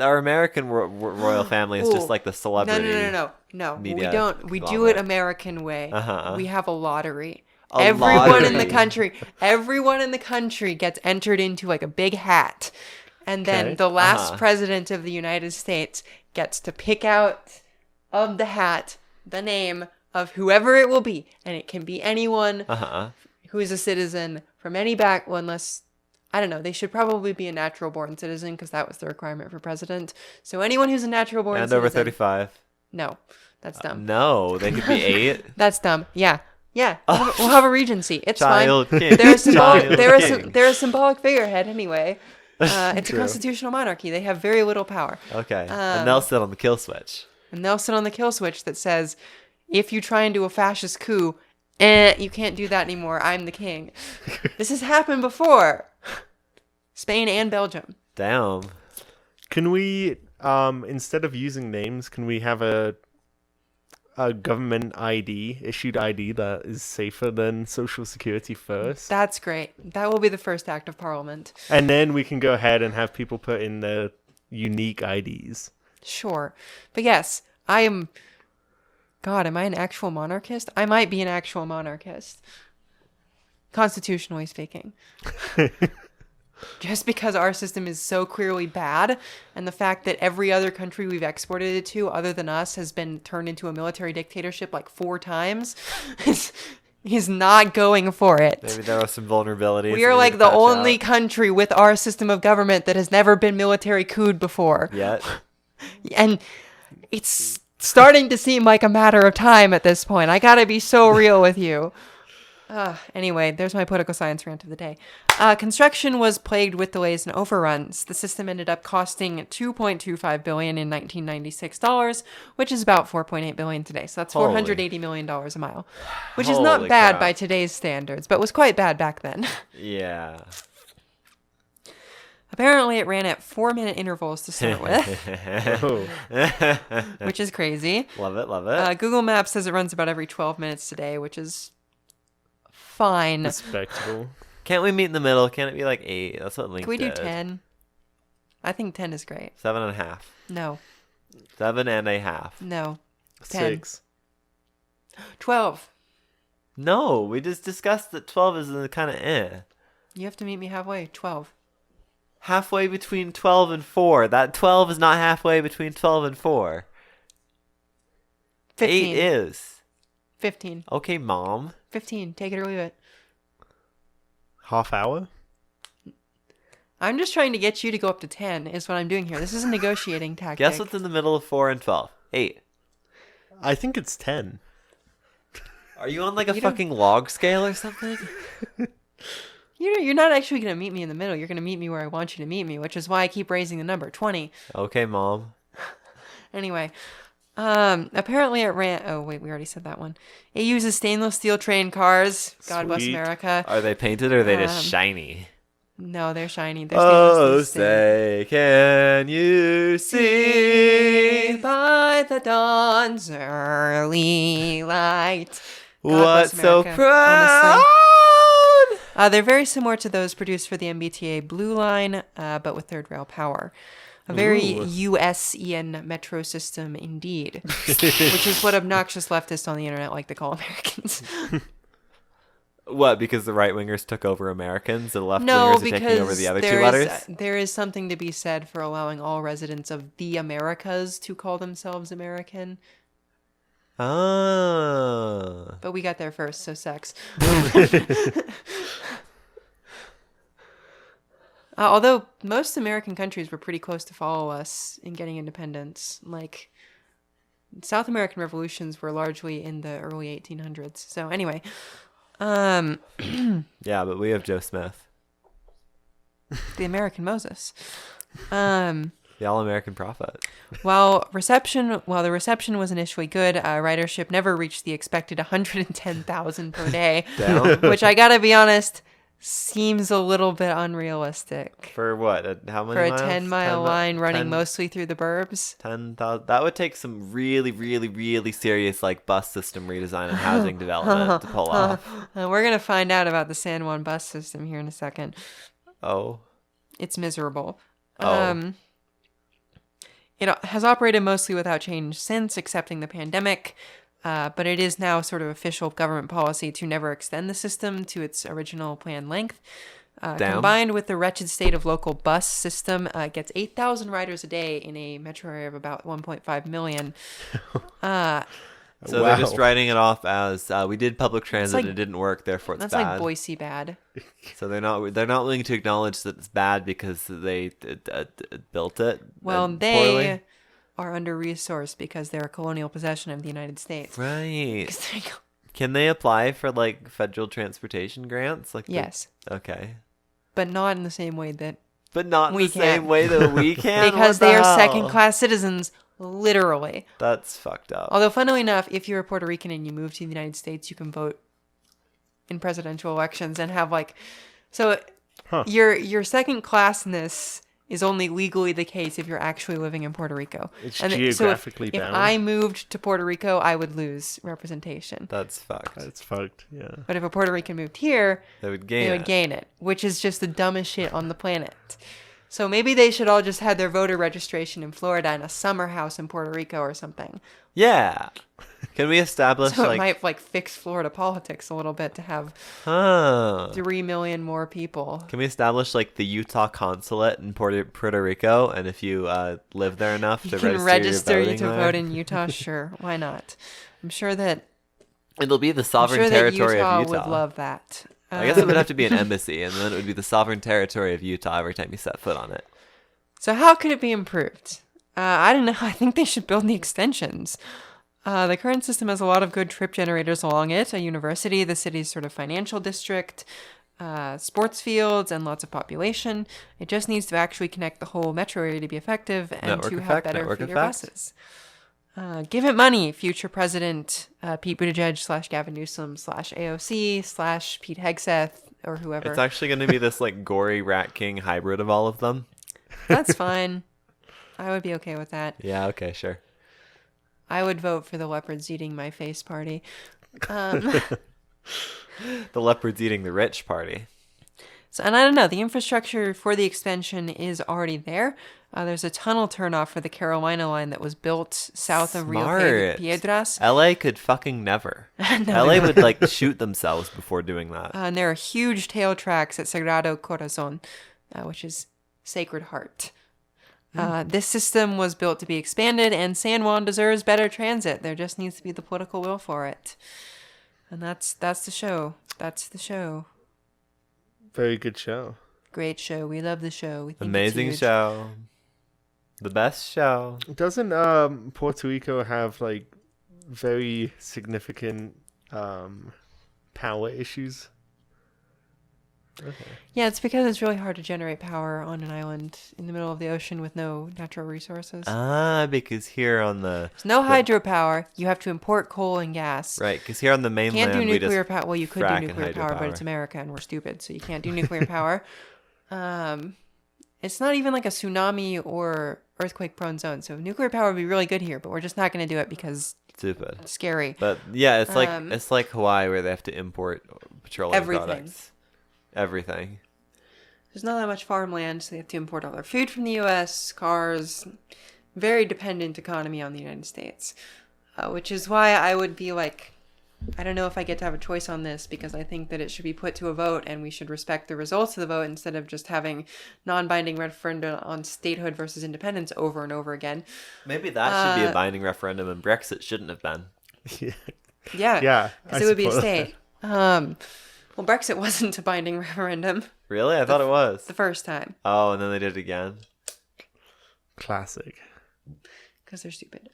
our American royal family is just like the celebrity.
No. We
media
don't. We do it
conglomerate.
American way.
Uh-huh.
We have a lottery.
A
Everyone in the
lottery.
country gets entered into like a big hat. And then
Okay.
the last president of the United States gets to pick out of the hat the name of whoever it will be. And it can be anyone who is a citizen from any unless, I don't know, they should probably be a natural born citizen because that was the requirement for president. So anyone who's a natural born
And
citizen.
over 35.
No, that's dumb.
No, they could be 8.
That's dumb. Yeah. We'll have a regency. It's
Child
fine.
king.
They're a symbolic.
Child king.
They're a symbolic figurehead anyway. It's a
True.
constitutional monarchy. They have very little power.
Okay. And they'll sit on the kill switch.
And they'll sit on the kill switch that says, if you try and do a fascist coup, you can't do that anymore. I'm the king. This has happened before. Spain and Belgium.
Damn.
Can we, instead of using names, can we have a government ID, issued ID that is safer than Social Security first?
That's great. That will be the first act of parliament.
And then we can go ahead and have people put in their unique IDs.
Sure. But yes, I am... God, am I an actual monarchist? I might be an actual monarchist. Constitutionally speaking. Just because our system is so clearly bad, and the fact that every other country we've exported it to, other than us, has been turned into a military dictatorship like 4 times, is not going for it.
Maybe there are some vulnerabilities.
We are like the only country with our system of government that has never been military couped before.
Yet.
And it's starting to seem like a matter of time at this point. I gotta be so real with you. Anyway, there's my political science rant of the day. Construction was plagued with delays and overruns. The system ended up costing $2.25 billion in 1996 dollars, which is about $4.8 billion today. So that's $480 million a mile, which is not
Holy
bad
crap.
by today's standards, but was quite bad back then.
Yeah.
Apparently, it ran at 4-minute intervals to start with,
Oh,
which is crazy.
Love it, love it.
Google Maps says it runs about every 12 minutes today, which is fine.
respectable.
Can't we meet in the middle? Can't it be like 8? That's what Link
Can we do
did.
10? I think 10 is great.
7.5.
No.
7.5.
No. 10.
6.
12.
No, we just discussed that 12 is kind of eh.
You have to meet me halfway. 12.
Halfway between 12 and 4. That 12 is not halfway between 12 and 4.
15.
8 is.
15.
Okay, Mom.
15. Take it or leave it.
Half hour?
I'm just trying to get you to go up to 10 is what I'm doing here. This is a negotiating tactic.
Guess what's in the middle of 4 and 12? 8.
I think it's 10.
Are you on like a
You don't-
fucking log scale or something?
You're not actually going to meet me in the middle. You're going to meet me where I want you to meet me, which is why I keep raising the number. 20.
Okay, Mom.
Anyway, apparently it ran... Oh, wait, we already said that one. It uses stainless steel train cars. God bless
Sweet.
America.
Are they painted or are they just shiny?
No, they're shiny. They're
Oh,
stainless steel.
say, can you see
By the dawn's early light. God bless
what's so
America,
proud?
honestly. They're very similar to those produced for the MBTA Blue Line, but with third rail power. A very
Ooh.
US-ian metro system indeed, which is what obnoxious leftists on the internet like to call Americans.
What? Because the right wingers took over Americans, and the left
No,
wingers are taking over
because
the other two letters.
there is something to be said for allowing all residents of the Americas to call themselves American.
Oh.
But we got there first, so sex. Although most American countries were pretty close to follow us in getting independence. Like, South American revolutions were largely in the early 1800s. So anyway,
Yeah, but we have Joe Smith,
the American Moses.
the all-American prophet.
While the reception was initially good, ridership never reached the expected 110,000 per day,
Down
which I gotta be honest, seems a little bit unrealistic.
for what? How many
For a
miles?
10-mile line running
10
mostly through the burbs.
10,000. That would take some really, really, really serious like bus system redesign and housing development to pull off.
We're gonna find out about the San Juan bus system here in a second.
Oh.
It's miserable.
Oh.
It has operated mostly without change since, accepting the pandemic. But it is now sort of official government policy to never extend the system to its original planned length. Combined with the wretched state of local bus system, it gets 8,000 riders a day in a metro area of about 1.5 million.
So they're just writing it off as we did public transit,
like-
it didn't work, therefore it's
That's
bad.
like Boise bad.
So they're not willing to acknowledge that it's bad because they built it.
Well,
poorly.
they are under-resourced because they're a colonial possession of the United States.
Right.
'Cause they go-
Can they apply for like federal transportation grants? Like
Yes,
okay.
but not in the same way that
But not in
We
the same
can't.
way that we can.
because
What
they
the
are
hell?
second-class citizens, literally.
That's fucked up.
Although, funnily enough, if you're a Puerto Rican and you move to the United States, you can vote in presidential elections and have your second classness is only legally the case if you're actually living in Puerto Rico.
It's
And
geographically
if
bound.
I moved to Puerto Rico, I would lose representation.
That's fucked.
That's fucked. Yeah.
But if a Puerto Rican moved here,
They would gain
they would
it.
gain it, which is just the dumbest shit on the planet. So maybe they should all just have their voter registration in Florida and a summer house in Puerto Rico or something.
Yeah. Can we establish
So it might fix Florida politics a little bit to have
huh?
3 million more people.
Can we establish like the Utah consulate in Puerto Rico, and if you live there enough
You
to
can
register
register
your
you to
voting
vote
there?
in Utah. Sure, why not? I'm sure that
It'll be the
I'm
sovereign
sure that
territory
Utah
of Utah.
would love that.
I guess it would have to be an embassy, and then it would be the sovereign territory of Utah every time you set foot on it.
So how could it be improved? I don't know. I think they should build the extensions. The current system has a lot of good trip generators along it, a university, the city's sort of financial district, sports fields, and lots of population. It just needs to actually connect the whole metro area to be effective and
Network
to
effect,
have better
network
feeder
effect.
buses. Give it money, future president Pete Buttigieg / Gavin Newsom / AOC / Pete Hegseth or whoever.
It's actually going to be this like gory Rat King hybrid of all of them.
That's fine. I would be okay with that.
Yeah. Okay. Sure.
I would vote for the leopards eating my face party.
The leopards eating the rich party.
And I don't know, the infrastructure for the extension is already there. There's a tunnel turnoff for the Carolina line that was built south of Rio
Smart.
Piedras.
LA could fucking never.
No,
LA would like shoot themselves before doing that.
And there are huge tail tracks at Sagrado Corazon, which is Sacred Heart. This system was built to be expanded, and San Juan deserves better transit. There just needs to be the political will for it. And that's the show. That's the show.
Very good show.
Great show. We love the show. We think it's
Amazing
huge.
show. The best show.
Doesn't Puerto Rico have like very significant power issues? Okay.
Yeah, it's because it's really hard to generate power on an island in the middle of the ocean with no natural resources.
Because here on the...
There's no hydropower. You have to import coal and gas.
Right, because here on the mainland,
Can't do
we just
nuclear power. Well, you could do
frack and
nuclear power, but
hydropower.
it's America and we're stupid, so you can't do nuclear power. It's not even like a tsunami or earthquake-prone zone, so nuclear power would be really good here, but we're just not going to do it because
Stupid.
it's scary.
But yeah, it's like Hawaii where they have to import petroleum
Everything.
products. Everything.
There's not that much farmland, so they have to import all their food from the U.S., cars, very dependent economy on the United States, which is why I would be like I don't know if I get to have a choice on this because I think that it should be put to a vote and we should respect the results of the vote instead of just having non-binding referendum on statehood versus independence over and over again.
Maybe that should be a binding referendum and Brexit shouldn't have been.
Yeah, because it would be a state. Well, Brexit wasn't a binding referendum.
Really? I thought it was.
The first time.
Oh, and then they did it again.
Classic.
Because they're stupid.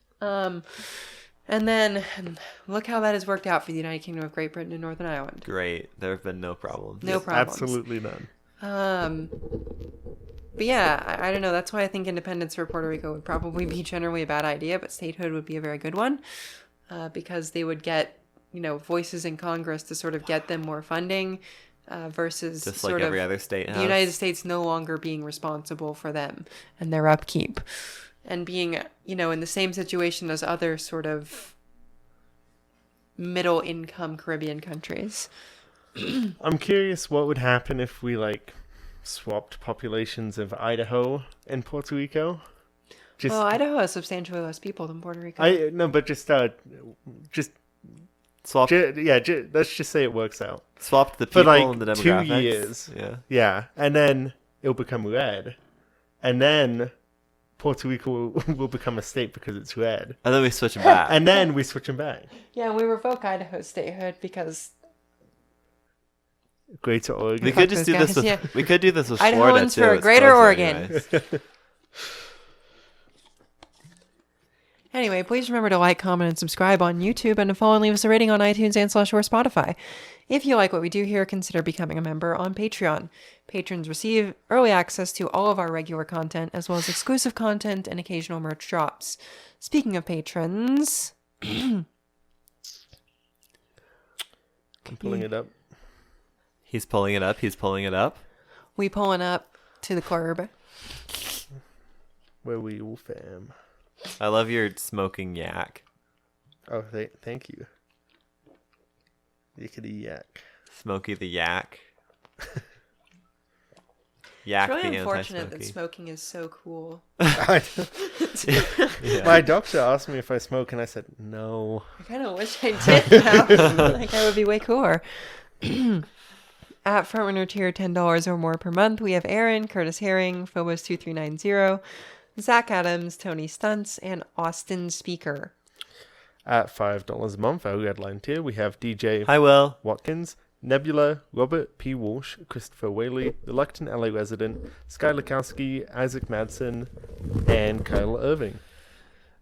And then look how that has worked out for the United Kingdom of Great Britain and Northern Ireland.
Great. There have been no problems.
No problems.
Absolutely none.
But yeah, I don't know. That's why I think independence for Puerto Rico would probably be generally a bad idea, but statehood would be a very good one because they would get, voices in Congress to sort of get them more funding versus
just like every other state has.
The United States no longer being responsible for them and their upkeep. And being, in the same situation as other sort of middle-income Caribbean countries.
I'm curious what would happen if we, swapped populations of Idaho and Puerto Rico.
Well, Idaho has substantially less people than Puerto Rico.
But just
swap.
Let's just say it works out.
Swapped the people
for
and the demographics.
2 years.
Yeah.
And then it'll become red. And then Puerto Rico will become a state because it's red.
And then we switch them back.
And then we switch them back.
Yeah, and we revoke Idaho's statehood because
Greater Oregon.
We could just do this with. Yeah. We could do this with Florida
Idahoans
too.
for
It's
Greater
closer
Oregon.
anyways.
Anyway, please remember to like, comment, and subscribe on YouTube and to follow and leave us a rating on iTunes and /or Spotify. If you like what we do here, consider becoming a member on Patreon. Patrons receive early access to all of our regular content, as well as exclusive content and occasional merch drops. Speaking of patrons...
I'm pulling it up.
He's pulling it up. He's pulling it up.
We pulling up to the club.
Where we all fam.
I love your smoking yak.
Oh, thank you. Yickety yak.
Smokey the yak. Yak
It's really
the
unfortunate
anti-smoky.
that smoking is so cool.
Yeah.
My doctor asked me if I smoke, and I said no.
I kind of wish I did now. I would be way cooler. At Frontrunner tier $10 or more per month, we have Aaron, Curtis Herring, Phobos2390, Zach Adams, Tony Stunts, and Austin Speaker.
At $5 a month, our red line tier, we have DJ
Hi, Will.
Watkins, Nebula, Robert P. Walsh, Christopher Whaley, Reluctant LA Resident, Sky Lukowski, Isaac Madsen, and Kyle Irving.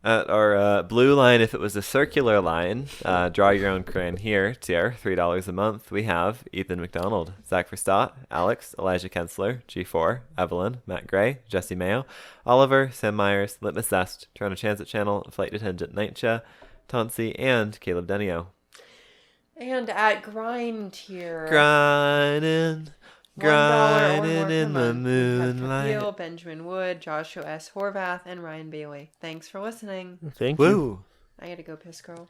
At our blue line, if it was a circular line, draw your own crayon here, tier, $3 a month, we have Ethan McDonald, Zach Verstaat, Alex, Elijah Kensler, G4, Evelyn, Matt Gray, Jesse Mayo, Oliver, Sam Myers, Litmus Zest, Toronto Transit Channel, Flight Attendant Nightcha, Tonsi, and Caleb Denio.
And at Grind tier...
Grinding in the moonlight.
Neil, Benjamin Wood, Joshua S. Horvath, and Ryan Bailey. Thanks for listening.
Thank you.
Woo!
I gotta go piss, girl.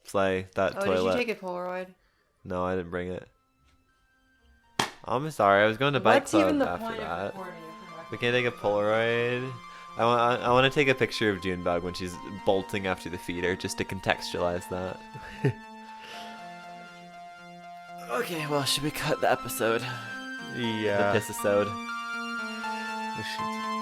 Slay that
Oh,
toilet.
did you take a Polaroid?
No, I didn't bring it. I'm sorry. I was going to bike
What's
club
even the
after
point
that.
of recording if
We can take a Polaroid. I want to take a picture of Junebug when she's bolting after the feeder, just to contextualize that. Okay, well, should we cut the episode?
Yeah.
The piss-episode.
We should.